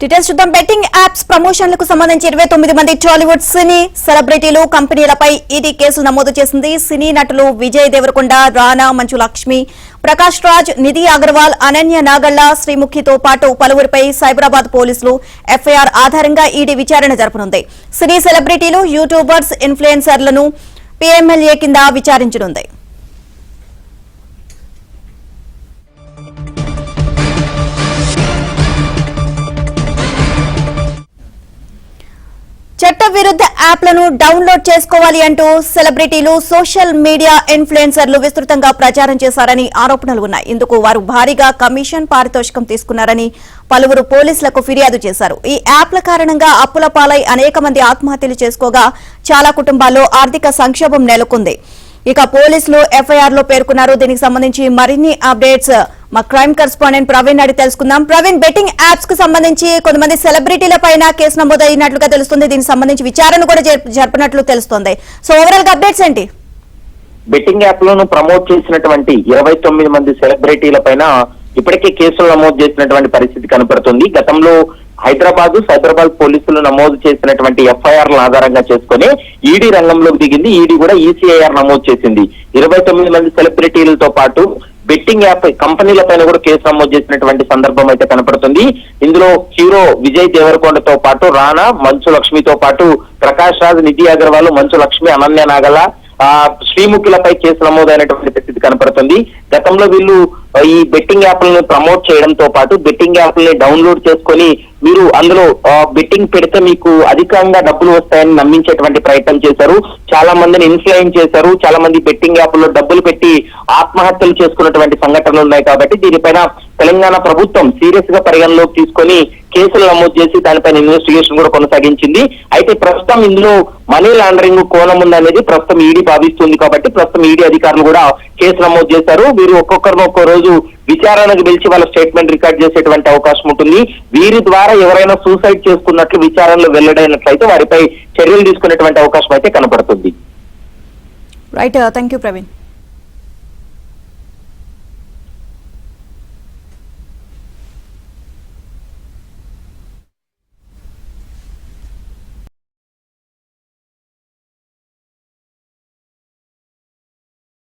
Details చూద్దాం. Betting apps ప్రమోషన్లకు సంబంధించి 29 మంది టాలీవుడ్ సినీ సెలబ్రిటీలు కంపెనీలపై ఈడీ కేసులు నమోదు చేసింది. సినీ నటులు విజయ్ దేవరకొండ, రానా, మంచు లక్ష్మి, ప్రకాష్ రాజ్, నిధి అగర్వాల్, అనన్య నాగళ్ల, శ్రీముఖితో పాటు పలువురిపై సైబరాబాద్ పోలీసులు ఎఫ్ఐఆర్ ఆధారంగా ఈడీ విచారణ జరపనుంది. సినీ సెలబ్రిటీలు, యూట్యూబర్స్, ఇన్ఫ్లుయెన్సర్లను పీఎంఎల్ఏ కింద విచారించనుంది. చట్ట విరుద్ధ యాప్లను డౌన్లోడ్ చేసుకోవాలి అంటూ సెలబ్రిటీలు, సోషల్ మీడియా ఇన్ఫ్లుయెన్సర్లు విస్తృతంగా ప్రచారం చేశారని ఆరోపణలు ఉన్నాయి. ఇందుకు వారు భారీగా కమిషన్, పారితోషికం తీసుకున్నారని పలువురు పోలీసులకు ఫిర్యాదు చేశారు. ఈ యాప్ల కారణంగా అప్పుల పాలై అనేక మంది ఆత్మహత్యలు చేసుకోగా చాలా కుటుంబాల్లో ఆర్థిక సంక్షోభం నెలకొంది. ఇక పోలీసులు ఎఫ్ఐఆర్ లో పేర్కొన్నారు. దీనికి సంబంధించి మరిన్ని అప్డేట్స్ మా క్రైమ్ కరెస్పాండెంట్ ప్రవీణ్ అడిగి తెలుసుకుందాం. ప్రవీణ్, బెట్టింగ్ యాప్స్ కు సంబంధించి కొంతమంది సెలబ్రిటీల పైన కేసు నమోదైనట్లుగా తెలుస్తుంది. దీనికి సంబంధించి విచారణ కూడా జరపనట్లు తెలుస్తోంది. సో ఓవరాల్ గా అప్డేట్స్ ఏంటి? బెట్టింగ్ యాప్ లను ప్రమోట్ చేసినటువంటి 29 మంది సెలబ్రిటీల పైన ఇప్పటికే కేసులు నమోదు చేసినటువంటి పరిస్థితి కనపడుతుంది. గతంలో సైబరాబాద్ పోలీసులు నమోదు చేసినటువంటి ఎఫ్ఐఆర్ల ఆధారంగా చేసుకుని ఈడీ రంగంలోకి దిగింది. ఈడీ కూడా ఈసీఐఆర్ నమోదు చేసింది. 29 మంది సెలబ్రిటీలతో పాటు బెట్టింగ్ యాప్ కంపెనీల పైన కూడా కేసు నమోదు చేసినటువంటి సందర్భం అయితే కనపడుతుంది. ఇందులో హీరో విజయ్ దేవరకొండతో పాటు రానా, మంచు లక్ష్మితో పాటు ప్రకాష్ రాజ్, నిధి అగర్వాల్, మంచు లక్ష్మి, అనన్య నాగల, శ్రీముఖులపై కేసు నమోదైనటువంటి పరిస్థితి కనపడుతుంది. గతంలో వీళ్ళు ఈ బెట్టింగ్ యాప్లను ప్రమోట్ చేయడంతో పాటు బెట్టింగ్ యాప్లని డౌన్లోడ్ చేసుకొని మీరు అందులో బెట్టింగ్ పెడితే మీకు అధికంగా డబ్బులు వస్తాయని నమ్మించేటువంటి ప్రయత్నం చేశారు. చాలా మందిని ఇన్ఫ్లుయెన్స్ చేశారు. చాలా మంది బెట్టింగ్ యాప్లో డబ్బులు పెట్టి ఆత్మహత్యలు చేసుకున్నటువంటి సంఘటనలు ఉన్నాయి. కాబట్టి దీనిపైన తెలంగాణ ప్రభుత్వం సీరియస్ గా పరిగణలోకి తీసుకొని కేసులు నమోదు చేసి దానిపైన ఇన్వెస్టిగేషన్ కూడా కొనసాగించింది. అయితే ప్రస్తుతం ఇందులో మనీ లాండరింగ్ కోణం ఉందనేది ప్రస్తుతం ఈడీ భావిస్తుంది. కాబట్టి ప్రస్తుతం ఈడీ అధికారులు కూడా కేసు నమోదు చేశారు. వీరు ఒక్కొక్కరిని ఒక్కో రోజు విచారణకు పిలిచి వాళ్ళ స్టేట్మెంట్ రికార్డ్ చేసేటువంటి అవకాశం ఉంటుంది. వీరి ద్వారా ఎవరైనా సూసైడ్ చేసుకున్నట్లు విచారణలో వెల్లడైనట్లయితే వారిపై చర్యలు తీసుకునేటువంటి అవకాశం అయితే కనపడుతుంది. Right, thank you Praveen.